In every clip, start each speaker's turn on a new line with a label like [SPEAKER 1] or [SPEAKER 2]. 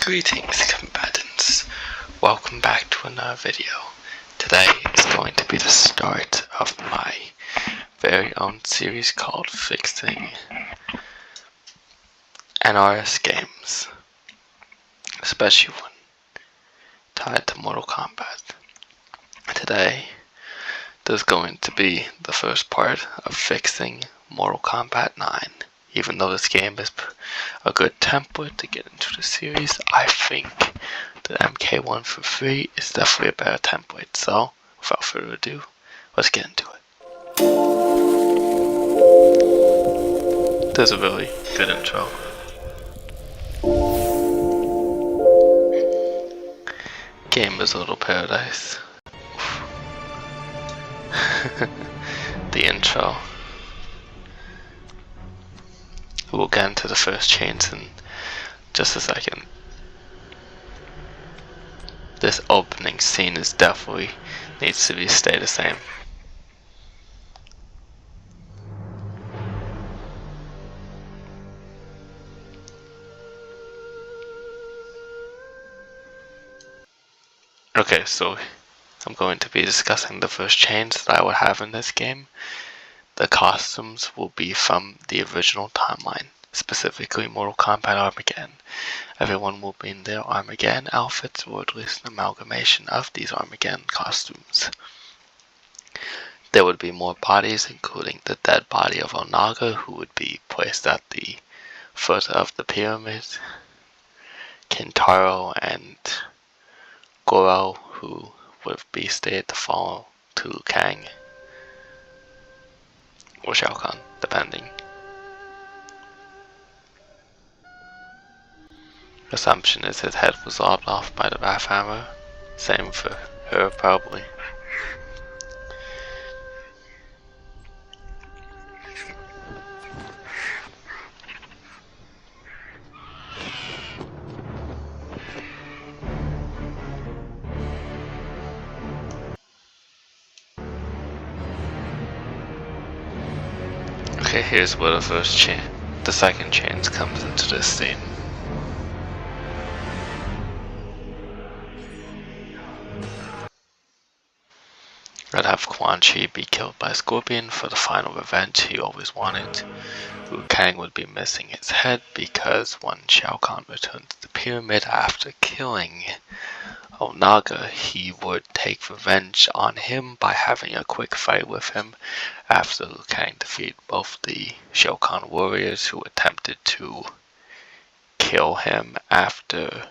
[SPEAKER 1] Greetings combatants, welcome back to another video. Today is going to be the start of my very own series called Fixing NRS Games, especially one tied to Mortal Kombat. Today there's going to be the first part of fixing Mortal Kombat 9. Even though this game is a good template to get into the series, I think the mk9 for free is definitely a better template. So, without further ado, let's get into it. There's a really good intro. Game is a little paradise. The intro. We'll get into the first chains in just a second. This opening scene is definitely needs to stay the same. Okay, so I'm going to be discussing the first chains that I would have in this game. The costumes will be from the original timeline, specifically Mortal Kombat Armageddon. Everyone will be in their Armageddon outfits, or at least an amalgamation of these Armageddon costumes. There would be more bodies, including the dead body of Onaga, who would be placed at the foot of the pyramid, Kintaro and Goro, who would be stayed to follow to Liu Kang, or Shao Kahn, depending. Assumption is his head was lopped off by the Wrath Hammer. Same for her, probably. Okay, here's where the second chains comes into this scene. I'd have Quan Chi be killed by Scorpion for the final revenge he always wanted. Liu Kang would be missing his head because when Shao Kahn returned to the pyramid after killing Onaga, he would take revenge on him by having a quick fight with him after Liu Kang defeated both the Shao Kahn warriors who attempted to kill him after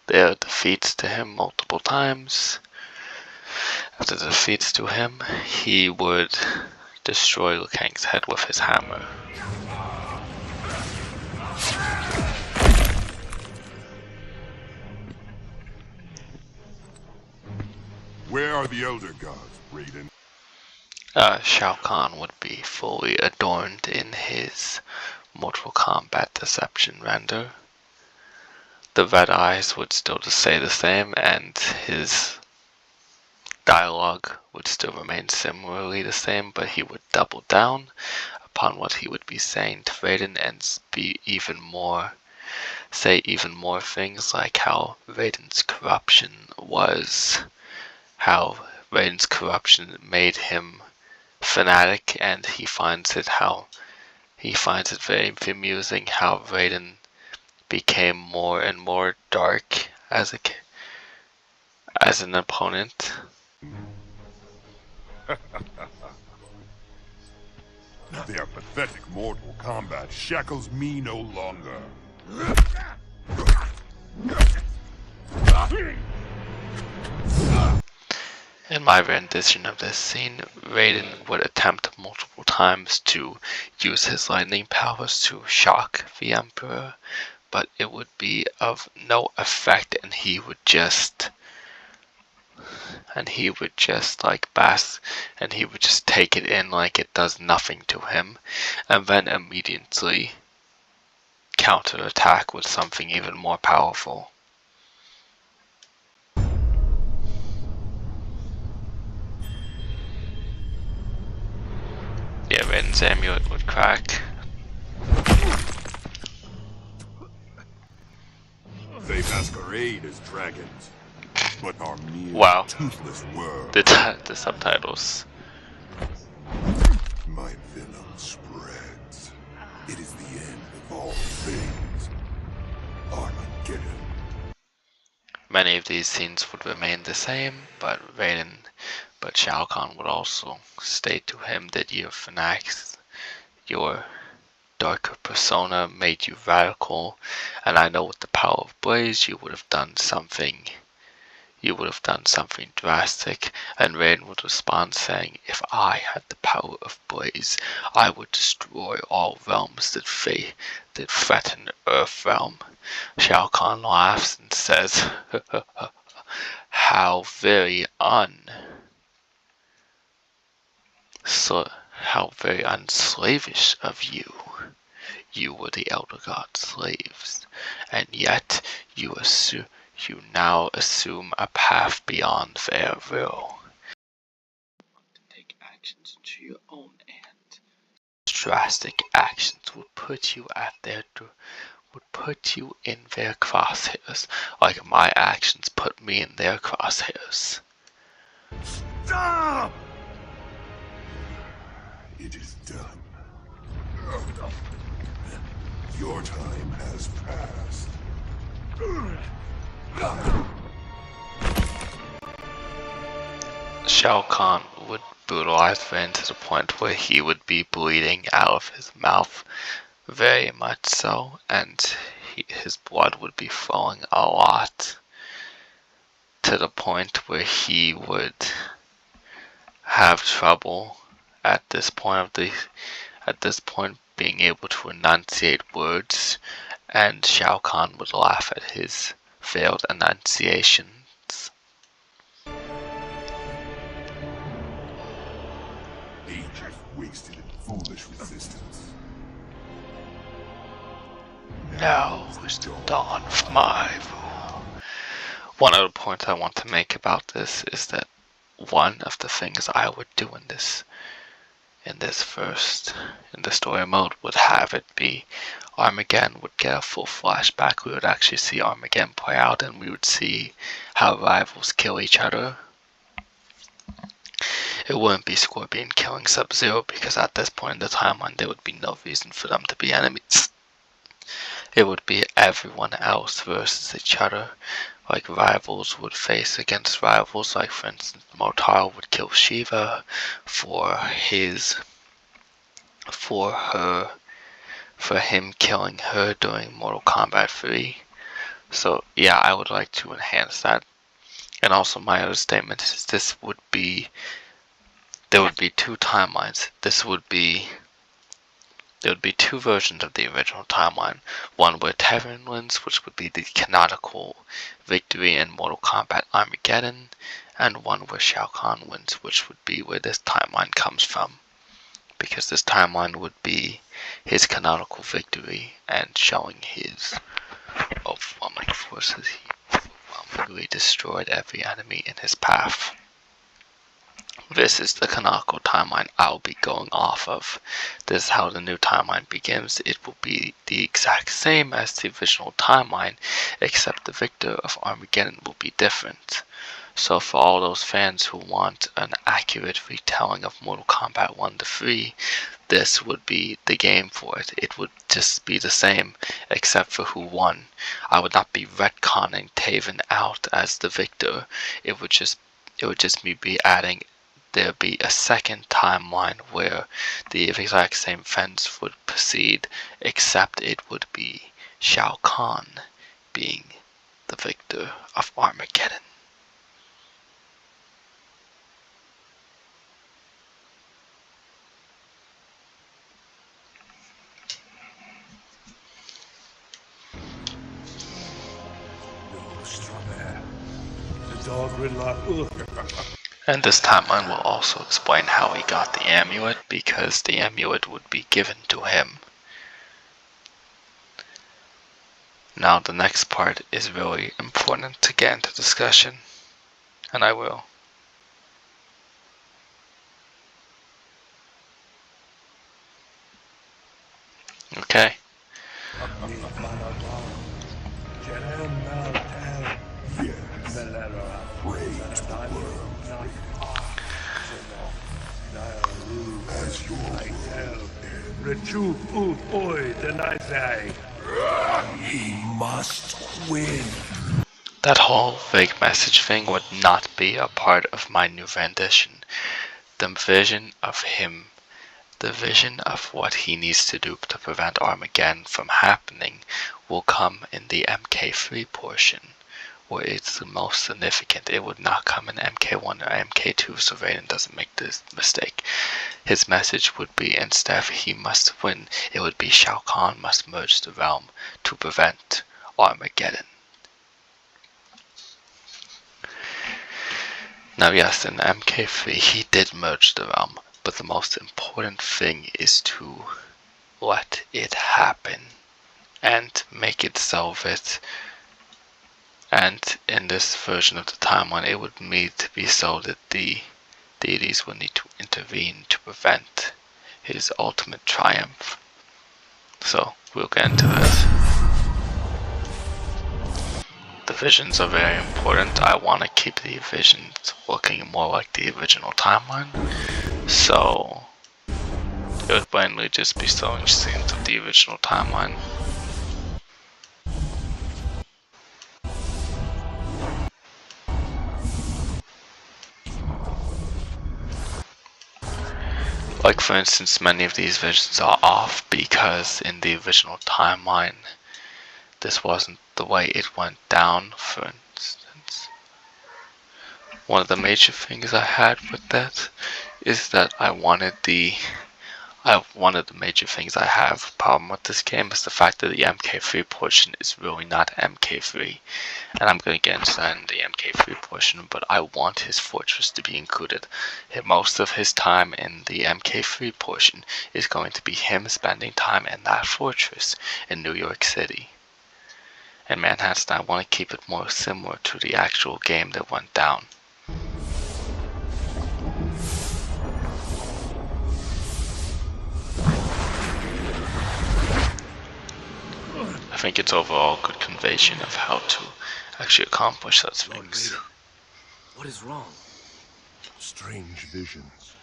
[SPEAKER 1] their defeats to him multiple times. After the defeats to him, he would destroy Liu Kang's head with his hammer.
[SPEAKER 2] Where are the Elder Gods, Raiden?
[SPEAKER 1] Shao Kahn would be fully adorned in his Mortal Kombat Deception render. The red eyes would still stay the same, and his dialogue would still remain similarly the same, but he would double down upon what he would be saying to Raiden and say even more things, like how Raiden's corruption made him fanatic, and he finds it very amusing how Raiden became more and more dark as an opponent.
[SPEAKER 2] Their pathetic Mortal Kombat shackles me no longer.
[SPEAKER 1] In my rendition of this scene, Raiden would attempt multiple times to use his lightning powers to shock the Emperor, but it would be of no effect, and he would just take it in like it does nothing to him, and then immediately counterattack with something even more powerful. Yeah, Raiden's amulet would crack.
[SPEAKER 2] They masquerade as dragons, but are mere
[SPEAKER 1] Wow.
[SPEAKER 2] toothless worms.
[SPEAKER 1] The subtitles.
[SPEAKER 2] My venom spreads. It is the end of all things. Armageddon.
[SPEAKER 1] Many of these scenes would remain the same, but Shao Kahn would also state to him that your fanatics, your darker persona made you radical, and I know with the power of Blaze you would have done something drastic. And Raiden would respond saying, if I had the power of Blaze, I would destroy all realms that threaten the Earth realm. Shao Kahn laughs and says, how very unslavish of you. You were the Elder God's slaves, and yet you now assume a path beyond their will. Take actions into your own hands. Drastic actions would put you in their crosshairs, like my actions put me in their crosshairs.
[SPEAKER 2] Stop! It is done. Your time has passed.
[SPEAKER 1] Shao Kahn would brutalize Ren to the point where he would be bleeding out of his mouth, very much so, and his blood would be flowing a lot, to the point where he would have trouble at this point being able to enunciate words, and Shao Kahn would laugh at his failed enunciations.
[SPEAKER 2] Ages wasted in foolish resistance.
[SPEAKER 1] Now is the dawn of my rule. One other point I want to make about this is that one of the things I would do in the story mode would have it be Armageddon would get a full flashback. We would actually see Armageddon play out, and we would see how rivals kill each other. It wouldn't be Scorpion killing Sub-Zero, because at this point in the timeline there would be no reason for them to be enemies. It would be everyone else versus each other. Like rivals would face against rivals, like for instance Motaro would kill Shiva for him killing her during Mortal Kombat 3. So yeah, I would like to enhance that. And also my other statement is there would be two timelines. There would be two versions of the original timeline. One where Terran wins, which would be the canonical victory in Mortal Kombat Armageddon, and one where Shao Kahn wins, which would be where this timeline comes from. Because this timeline would be his canonical victory and showing his overwhelming forces. He overwhelmingly destroyed every enemy in his path. This is the canonical timeline I'll be going off of. This is how the new timeline begins. It will be the exact same as the original timeline, except the victor of Armageddon will be different. So for all those fans who want an accurate retelling of Mortal Kombat 1 to 3, this would be the game for it. It would just be the same, except for who won. I would not be retconning Taven out as the victor. It would just be adding. There'd be a second timeline where the exact same events would proceed, except it would be Shao Kahn being the victor of Armageddon. And this timeline will also explain how he got the amulet, because the amulet would be given to him. Now the next part is really important to get into discussion, and I will. Okay.
[SPEAKER 2] Yes. Praise the world. As your he must win.
[SPEAKER 1] That whole vague message thing would not be a part of my new rendition. The vision of him, the vision of what he needs to do to prevent Armageddon from happening, will come in the MK3 portion, where it's the most significant. It would not come in MK1 or MK2, so Raiden doesn't make this mistake. His message would be, instead of he must win, it would be Shao Kahn must merge the realm to prevent Armageddon. Now yes, in MK3 he did merge the realm, but the most important thing is to let it happen and make it solve it. And in this version of the timeline, it would need to be so that the deities would need to intervene to prevent his ultimate triumph. So we'll get into this. The visions are very important. I want to keep the visions looking more like the original timeline, so it would mainly just be showing scenes of the original timeline. Like for instance, many of these visions are off because in the original timeline this wasn't the way it went down. For instance, one of the major things I had with that is that one of the major things I have a problem with this game is the fact that the MK3 portion is really not MK3, and I'm going to get into that in the MK3 portion, but I want his fortress to be included. Most of his time in the MK3 portion is going to be him spending time in that fortress in New York City. In Manhattan, I want to keep it more similar to the actual game that went down. I think it's overall a good conveyance of how to actually accomplish such things.
[SPEAKER 3] What is wrong?
[SPEAKER 2] Strange visions.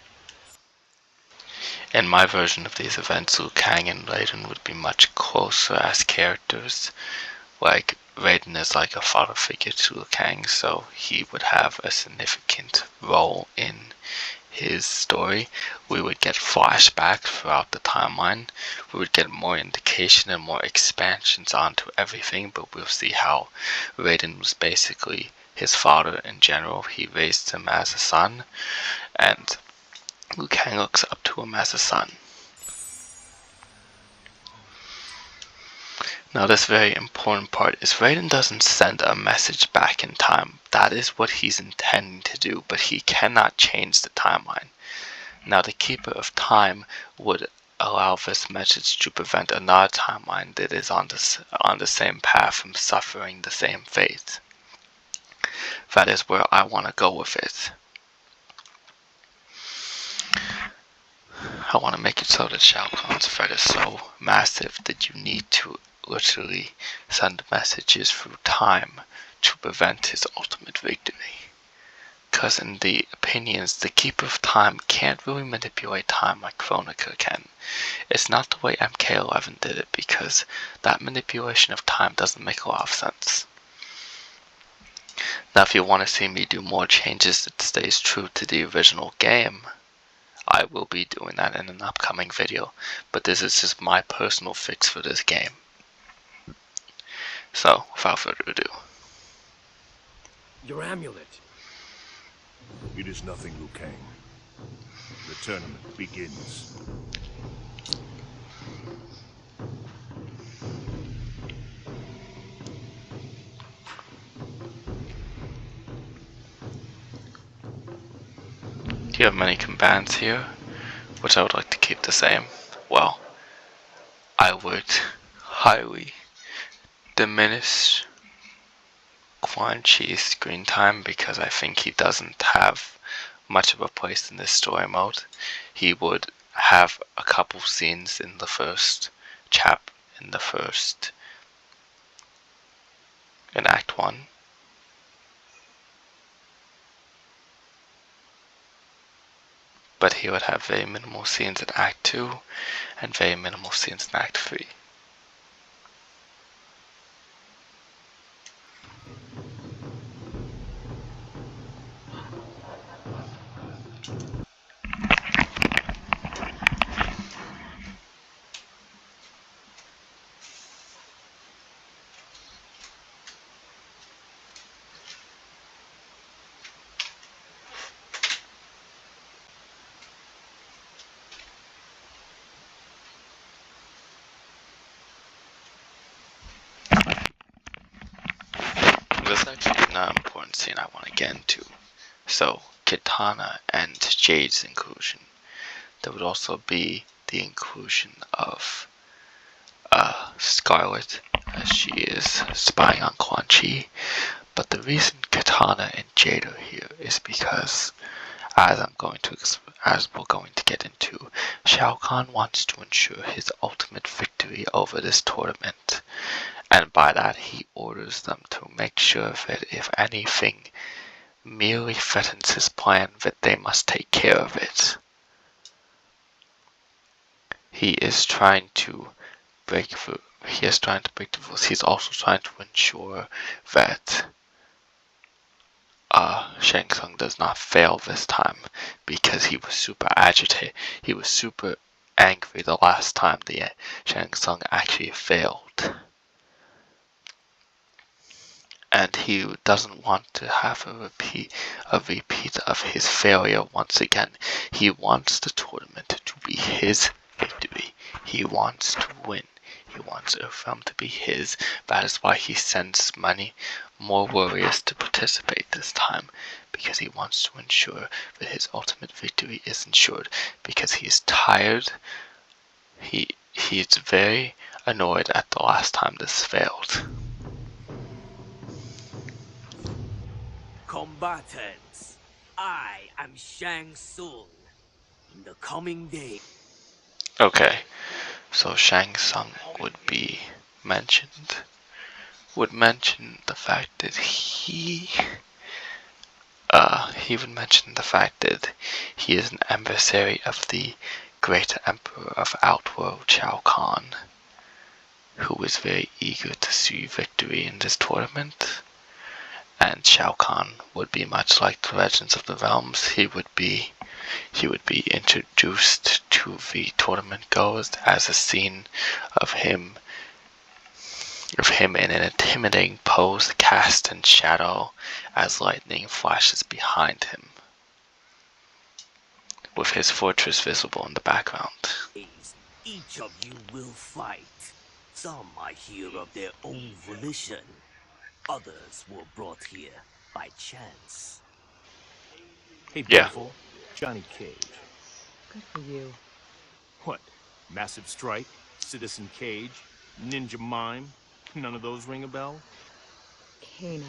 [SPEAKER 1] In my version of these events, Liu Kang and Raiden would be much closer as characters. Like, Raiden is like a father figure to Liu Kang, so he would have a significant role in his story. We would get flashbacks throughout the timeline. We would get more indication and more expansions onto everything, but we'll see how Raiden was basically his father in general. He raised him as a son, and Liu Kang looks up to him as a son. Now this very important part is Raiden doesn't send a message back in time. That is what he's intending to do, but he cannot change the timeline. Now the Keeper of Time would allow this message to prevent another timeline that is on the same path from suffering the same fate. That is where I want to go with it. I want to make it so that Shao Kahn's threat is so massive that you need to literally send messages through time to prevent his ultimate victory. Because in the opinions, the Keeper of Time can't really manipulate time like Kronika can. It's not the way MK11 did it, because that manipulation of time doesn't make a lot of sense. Now if you want to see me do more changes that stays true to the original game, I will be doing that in an upcoming video, but this is just my personal fix for this game. So, without further ado.
[SPEAKER 3] Your amulet.
[SPEAKER 2] It is nothing, Liu Kang. The tournament begins.
[SPEAKER 1] Do you have many combatants here, which I would like to keep the same? Well, I would highly diminish Quan Chi's screen time because I think he doesn't have much of a place in this story mode. He would have a couple scenes in the first in Act 1. But he would have very minimal scenes in Act 2 and very minimal scenes in Act 3. There's actually another important scene I want to get into. So, Kitana and Jade's inclusion. There would also be the inclusion of Scarlet, as she is spying on Quan Chi. But the reason Kitana and Jade are here is because, as we're going to get into, Shao Kahn wants to ensure his ultimate victory over this tournament. And by that, he orders them to make sure that if anything merely threatens his plan, that they must take care of it. He is trying to break the rules. He's also trying to ensure that Shang Tsung does not fail this time, because he was super agitated. He was super angry the last time the Shang Tsung actually failed. And he doesn't want to have a repeat of his failure once again. He wants the tournament to be his victory. He wants to win. He wants a film to be his. That is why he sends more warriors to participate this time, because he wants to ensure that his ultimate victory is ensured. Because he is tired. He's very annoyed at the last time this failed.
[SPEAKER 3] Combatants, I am Shang Tsung. In the coming day.
[SPEAKER 1] Okay, so Shang Tsung would mention the fact that he would mention the fact that he is an emissary of the great emperor of Outworld, Shao Kahn, who is very eager to see victory in this tournament. And Shao Kahn would be much like the Legends of the Realms. He would be introduced to the tournament goers as a scene of him in an intimidating pose, cast in shadow as lightning flashes behind him, with his fortress visible in the background.
[SPEAKER 3] Each of you will fight. Some are here of their own volition. Others were brought here by chance.
[SPEAKER 4] Hey,
[SPEAKER 1] Yeah.
[SPEAKER 4] beautiful. Johnny Cage.
[SPEAKER 5] Good for you.
[SPEAKER 4] What? Massive Strike? Citizen Cage? Ninja Mime? None of those ring a bell?
[SPEAKER 5] Kano.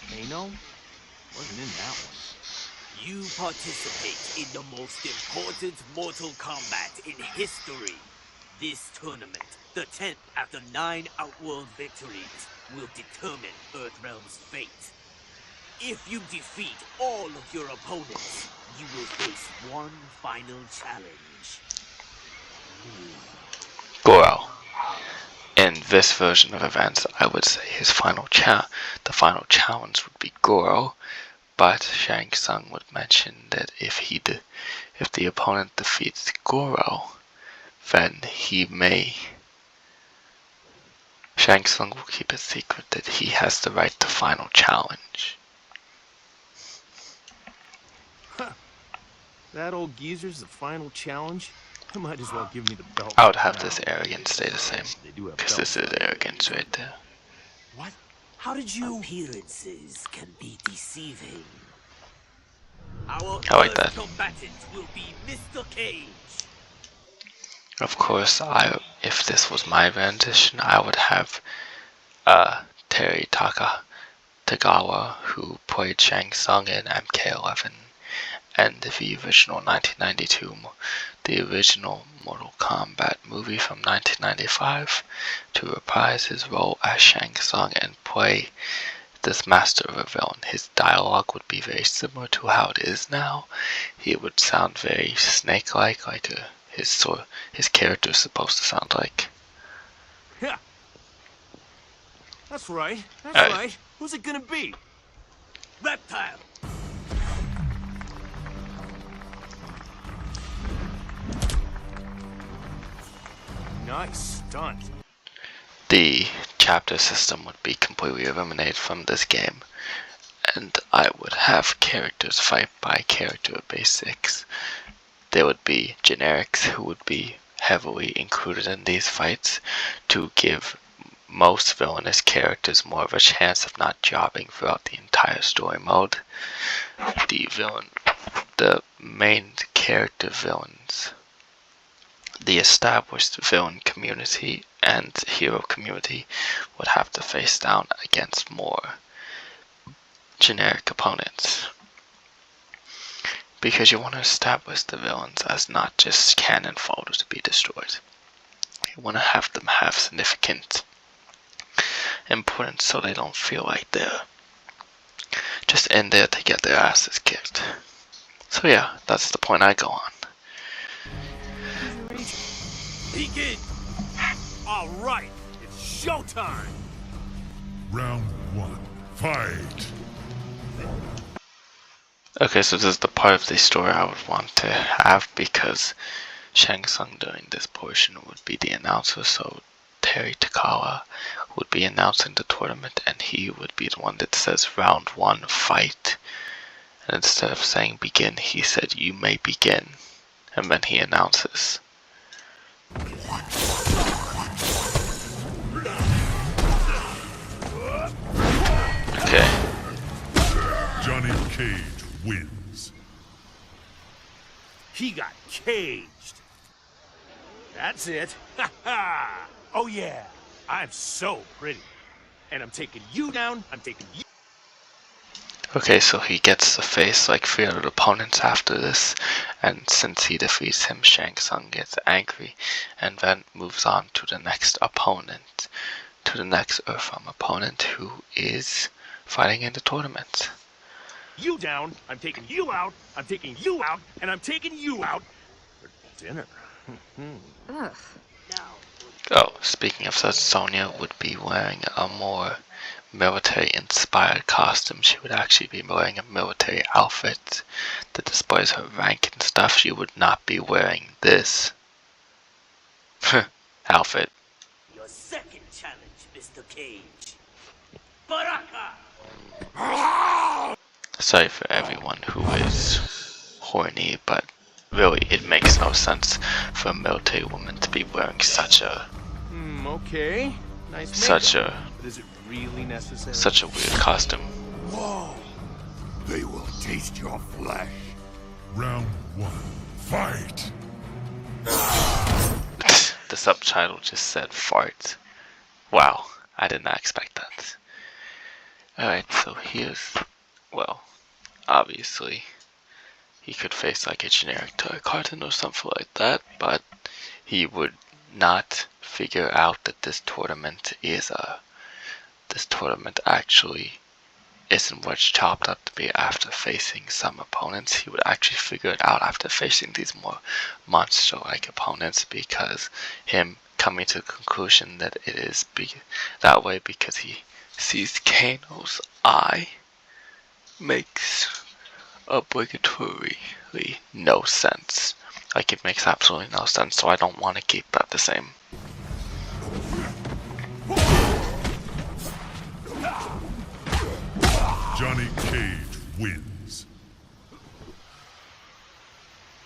[SPEAKER 4] Kano? Wasn't in that one.
[SPEAKER 3] You participate in the most important Mortal Kombat in history. This tournament, the 10th after 9 Outworld victories, will determine Earthrealm's fate. If you defeat all of your opponents, you will face one final challenge.
[SPEAKER 1] Goro. In this version of events, I would say the final challenge would be Goro, but Shang Tsung would mention that if the opponent defeats Goro, then Shang Tsung will keep it secret that he has the right to final challenge.
[SPEAKER 4] That old geezer's the final challenge? I might as well give me the belt.
[SPEAKER 1] I would have this arrogance stay the same,
[SPEAKER 4] They do have
[SPEAKER 1] because this is
[SPEAKER 4] belts.
[SPEAKER 1] arrogance right there.
[SPEAKER 3] What? How did you... Appearances can be deceiving. Our
[SPEAKER 1] I like
[SPEAKER 3] first
[SPEAKER 1] that.
[SPEAKER 3] combatant will be Mr. Cage.
[SPEAKER 1] Of course, if this was my rendition, I would have Terry Tagawa, who played Shang Tsung in MK11, and the original 1992, the original Mortal Kombat movie from 1995, to reprise his role as Shang Tsung and play this master of a villain. His dialogue would be very similar to how it is now. He would sound very snake-like, his character is supposed to sound like.
[SPEAKER 4] Yeah. That's right. That's
[SPEAKER 1] Alright.
[SPEAKER 4] right. Who's it gonna be?
[SPEAKER 3] Reptile.
[SPEAKER 4] Nice stunt.
[SPEAKER 1] The chapter system would be completely eliminated from this game, and I would have characters fight by character basics. There would be generics who would be heavily included in these fights to give most villainous characters more of a chance of not jobbing throughout the entire story mode. The main character villains, the established villain community and hero community would have to face down against more generic opponents. Because you want to establish the villains as not just cannon fodder to be destroyed. You want to have them have significant importance so they don't feel like they're just in there to get their asses kicked. So yeah, that's the point I go on.
[SPEAKER 3] Begin.
[SPEAKER 4] All right, it's showtime.
[SPEAKER 2] Round 1. Fight!
[SPEAKER 1] Okay, so this is the part of the story I would want to have, because Shang Tsung during this portion would be the announcer, so Terry Takala would be announcing the tournament, and he would be the one that says round 1 fight. And instead of saying begin, he said you may begin, and then he announces. Okay.
[SPEAKER 2] Johnny Cage wins.
[SPEAKER 4] He got caged. That's it. Ha ha! Oh yeah, I'm so pretty. And I'm taking you down, I'm taking you.
[SPEAKER 1] Okay, so he gets to face like 300 opponents after this, and since he defeats him, Shang Tsung gets angry, and then moves on to the next opponent, to the next Earthrealm opponent, who is fighting in the tournament.
[SPEAKER 4] You down, I'm taking you out, I'm taking you out, and I'm taking you out for dinner.
[SPEAKER 5] Ugh.
[SPEAKER 3] Now.
[SPEAKER 1] Oh, speaking of such, Sonya would be wearing a more military-inspired costume. She would actually be wearing a military outfit that displays her rank and stuff. She would not be wearing this outfit.
[SPEAKER 3] Your second challenge, Mr. Cage. Baraka!
[SPEAKER 1] Sorry for everyone who is horny, but really it makes no sense for a military woman to be wearing such a
[SPEAKER 4] Okay. Nice
[SPEAKER 1] Such
[SPEAKER 4] makeup.
[SPEAKER 1] a-
[SPEAKER 4] But is it really necessary?
[SPEAKER 1] such a weird costume.
[SPEAKER 2] Whoa! They will taste your flesh. Round 1. Fight!
[SPEAKER 1] The subtitle just said fart. Wow, I did not expect that. Alright, so here's, well, obviously he could face like a generic toy carton or something like that, but he would not figure out that this tournament actually isn't what's chopped up to be after facing some opponents. He would actually figure it out after facing these more monster-like opponents, because him coming to the conclusion that it is that way because he sees Kano's eye makes obligatorily no sense. Like, it makes absolutely no sense, so I don't want to keep that the same.
[SPEAKER 2] Johnny Cage wins.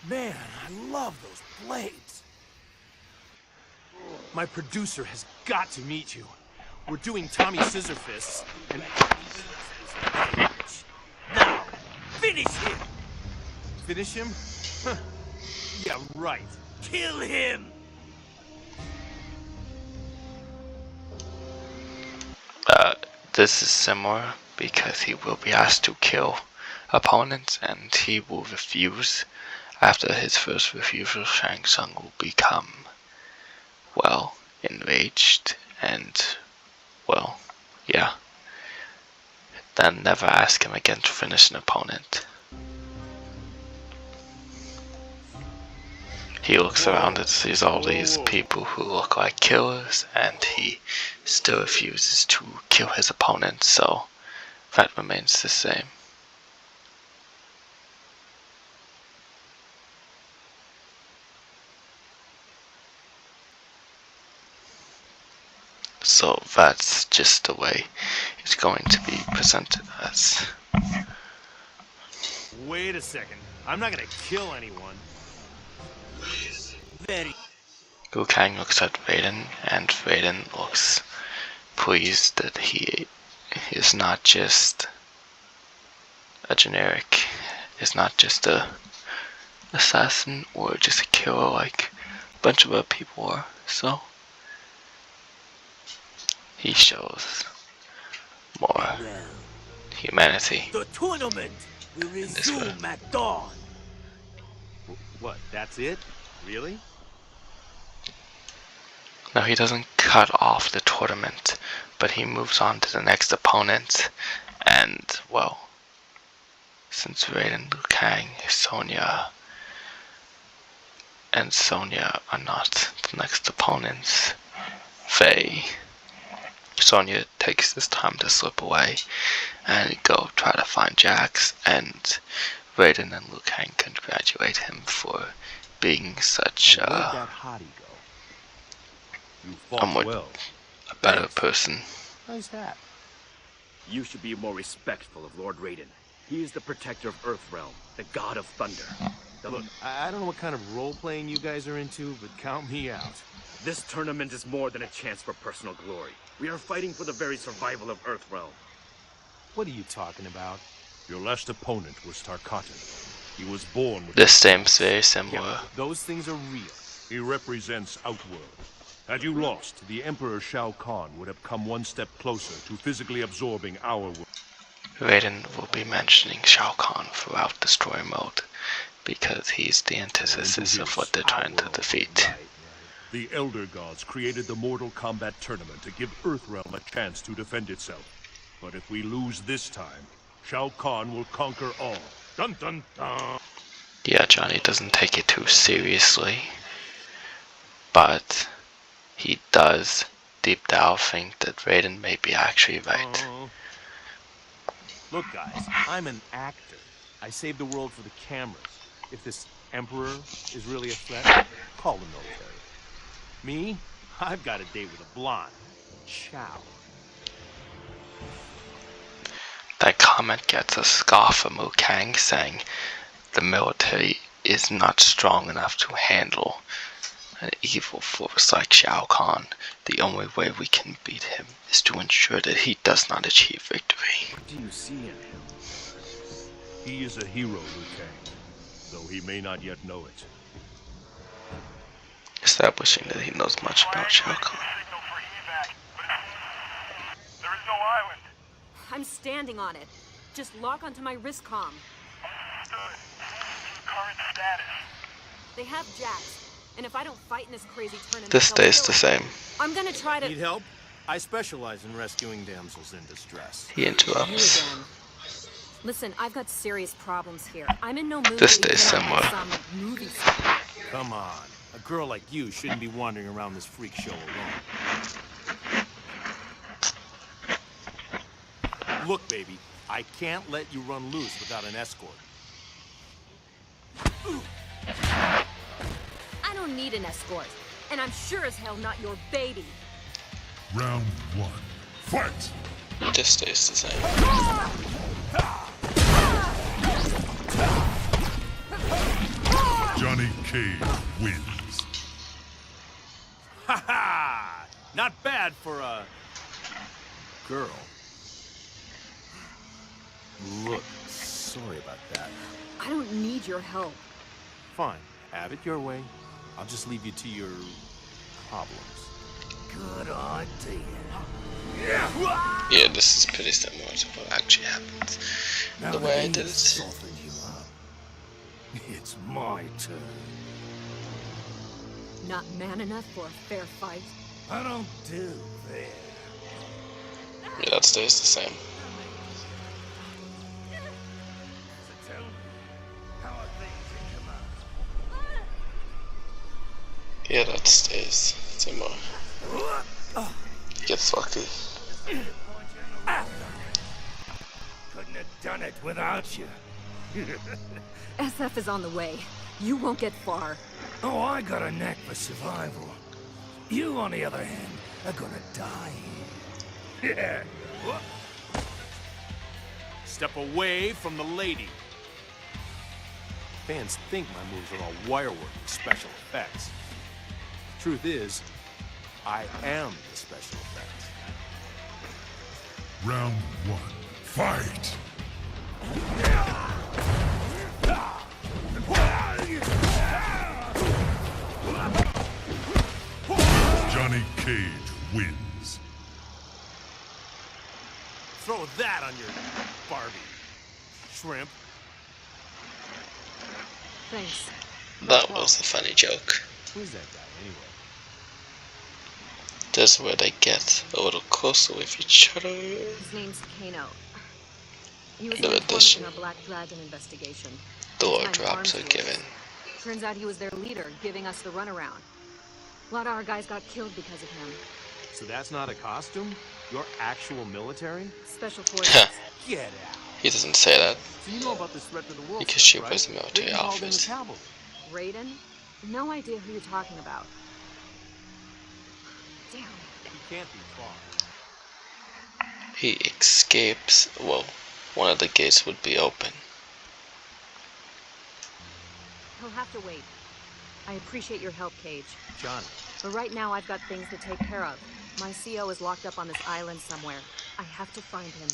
[SPEAKER 4] Man, I love those blades. My producer has got to meet you. We're doing Tommy Scissorfists, and
[SPEAKER 3] Now, finish him!
[SPEAKER 4] finish him? Huh. Yeah, right.
[SPEAKER 3] Kill him!
[SPEAKER 1] This is similar because he will be asked to kill opponent, and he will refuse. After his first refusal, Shang Tsung will become, well, enraged and, well, yeah. Then never ask him again to finish an opponent. He looks around and sees all these people who look like killers, and he still refuses to kill his opponent, so that remains the same. So that's just the way it's going to be presented as.
[SPEAKER 4] Wait a second. I'm not gonna kill anyone.
[SPEAKER 3] Very.
[SPEAKER 1] Liu Kang looks at Raiden, and Raiden looks pleased that he is not just a generic, is not just a assassin or just a killer like a bunch of other people are. So he shows more
[SPEAKER 3] Well,
[SPEAKER 1] humanity.
[SPEAKER 3] the tournament will
[SPEAKER 1] this way.
[SPEAKER 3] resume at dawn.
[SPEAKER 4] What, that's it? Really?
[SPEAKER 1] No, he doesn't cut off the tournament, but he moves on to the next opponent, and, well, since Raiden, Liu Kang, Sonya are not the next opponents, Sonya takes this time to slip away and go try to find Jax, and Raiden and Liu Kang congratulate him for being such
[SPEAKER 4] Where'd that hottie go? You fought
[SPEAKER 1] a
[SPEAKER 4] well.
[SPEAKER 1] better
[SPEAKER 4] Thanks.
[SPEAKER 1] person.
[SPEAKER 4] How's that?
[SPEAKER 6] You should be more respectful of Lord Raiden. He is the protector of Earthrealm, the god of thunder.
[SPEAKER 4] Look, I don't know what kind of role-playing you guys are into, but count me out.
[SPEAKER 6] This tournament is more than a chance for personal glory. We are fighting for the very survival of Earthrealm.
[SPEAKER 4] What are you talking about? Your last opponent was Tarkatan. He was born with...
[SPEAKER 1] This seems very similar.
[SPEAKER 4] Yeah, those things are real. He represents Outworld. Had you lost, the Emperor Shao Kahn would have come one step closer to physically absorbing our world.
[SPEAKER 1] Raiden will be mentioning Shao Kahn throughout the story mode, because he's the antithesis of what they're trying to defeat.
[SPEAKER 4] The Elder Gods created the Mortal Kombat tournament to give Earthrealm a chance to defend itself. But if we lose this time, Shao Kahn will conquer all. Dun dun dun!
[SPEAKER 1] Yeah, Johnny doesn't take it too seriously, but he does deep down think that Raiden may be actually right.
[SPEAKER 4] Look, guys, I'm an actor. I save the world for the cameras. If this Emperor is really a threat, call the military. Me? I've got a date with a blonde. Ciao.
[SPEAKER 1] That comment gets a scoff from Liu Kang, saying the military is not strong enough to handle an evil force like Shao Kahn. The only way we can beat him is to ensure that he does not achieve victory.
[SPEAKER 6] What do you see in him?
[SPEAKER 4] He is a hero, Liu Kang, though he may not yet know it.
[SPEAKER 1] Establishing that he knows much about Shao Kahn.
[SPEAKER 7] There is no island.
[SPEAKER 5] I'm standing on it. Just lock onto my wrist comm.
[SPEAKER 7] Understood. Current status.
[SPEAKER 5] They have Jax, and if I don't fight in this crazy tournament,
[SPEAKER 1] This
[SPEAKER 5] they'll
[SPEAKER 1] stays
[SPEAKER 5] kill
[SPEAKER 1] the
[SPEAKER 5] him.
[SPEAKER 1] same.
[SPEAKER 5] I'm gonna try to...
[SPEAKER 4] Need help? I specialize in rescuing damsels in distress.
[SPEAKER 1] He
[SPEAKER 5] You
[SPEAKER 1] interrupts.
[SPEAKER 5] again. Listen, I've got serious problems here. I'm in no mood
[SPEAKER 1] This
[SPEAKER 5] to be
[SPEAKER 1] stays
[SPEAKER 5] put on
[SPEAKER 1] similar.
[SPEAKER 5] some movie star.
[SPEAKER 4] Come on. A girl like you shouldn't be wandering around this freak show alone. Look, baby, I can't let you run loose without an escort.
[SPEAKER 5] I don't need an escort, and I'm sure as hell not your baby.
[SPEAKER 2] Round one. Fight!
[SPEAKER 1] This stays the same.
[SPEAKER 2] Johnny Cage wins.
[SPEAKER 4] Ha ha! Not bad for a girl. Look, sorry about that.
[SPEAKER 5] I don't need your help.
[SPEAKER 4] Fine, have it your way. I'll just leave you to your problems.
[SPEAKER 3] Good idea.
[SPEAKER 4] Yeah.
[SPEAKER 1] Yeah, this is pretty similar to what actually happened.
[SPEAKER 2] Now
[SPEAKER 1] The
[SPEAKER 2] that
[SPEAKER 1] way I
[SPEAKER 2] he
[SPEAKER 1] did
[SPEAKER 2] has
[SPEAKER 1] it.
[SPEAKER 2] softened you up, it's my turn.
[SPEAKER 5] Not man enough for a fair fight?
[SPEAKER 2] I don't do fair.
[SPEAKER 1] Yeah, that stays the same.
[SPEAKER 2] So tell me, how are things in command?
[SPEAKER 1] Yeah, that stays similar. Gets lucky.
[SPEAKER 2] Couldn't have done it without you.
[SPEAKER 5] SF is on the way. You won't get far.
[SPEAKER 2] Oh, I got a knack for survival. You, on the other hand, are gonna die here. Yeah.
[SPEAKER 4] Step away from the lady. Fans think my moves are all wirework and special effects. Truth is, I am the special effects.
[SPEAKER 2] Round 1. Fight! Johnny Cage wins.
[SPEAKER 4] Throw that on your Barbie. Shrimp.
[SPEAKER 5] Thanks.
[SPEAKER 1] That was a funny joke.
[SPEAKER 4] Who's that guy anyway?
[SPEAKER 1] This is where they get a little closer with each other.
[SPEAKER 5] His name's Kano. He was
[SPEAKER 1] In
[SPEAKER 5] an
[SPEAKER 1] the
[SPEAKER 5] informant
[SPEAKER 1] addition,
[SPEAKER 5] in our Black Dragon investigation.
[SPEAKER 1] door
[SPEAKER 5] Big-time
[SPEAKER 1] drops
[SPEAKER 5] arms
[SPEAKER 1] are
[SPEAKER 5] dealers.
[SPEAKER 1] given.
[SPEAKER 5] Turns out he was their leader, giving us the runaround. A lot of our guys got killed because of him.
[SPEAKER 4] So that's not a costume? You're actual military?
[SPEAKER 5] Special forces.
[SPEAKER 4] Get out.
[SPEAKER 1] He doesn't say that
[SPEAKER 4] So you know about this threat to the world
[SPEAKER 1] because
[SPEAKER 4] stuff,
[SPEAKER 1] she
[SPEAKER 4] right?
[SPEAKER 1] wears a military
[SPEAKER 4] Raiden called in the
[SPEAKER 1] outfit.
[SPEAKER 4] cavalry.
[SPEAKER 5] Raiden? No idea who you're talking about. Damn.
[SPEAKER 4] He can't be far.
[SPEAKER 1] He escapes. Well, one of the gates would be open.
[SPEAKER 5] He'll have to wait. I appreciate your help, Cage.
[SPEAKER 4] Johnny,
[SPEAKER 5] But right now I've got things to take care of. My CO is locked up on this island somewhere. I have to find him.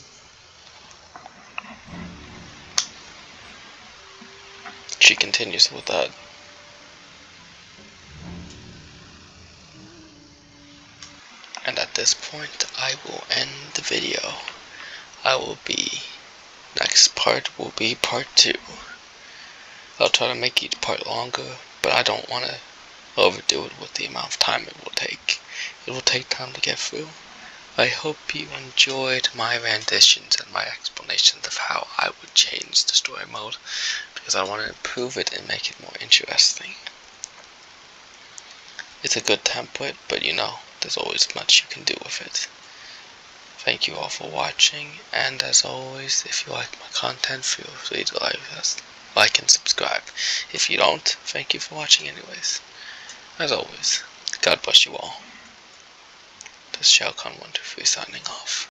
[SPEAKER 1] She continues with that. And at this point, I will end the video. Next part will be part 2. I'll try to make each part longer, but I don't want to overdo it with the amount of time it will take. It will take time to get through. I hope you enjoyed my renditions and my explanations of how I would change the story mode, because I want to improve it and make it more interesting. It's a good template, but you know, there's always much you can do with it. Thank you all for watching, and as always, if you like my content, feel free to like and subscribe. If you don't, thank you for watching anyways. As always, God bless you all. This is Shao Kahn 123 signing off.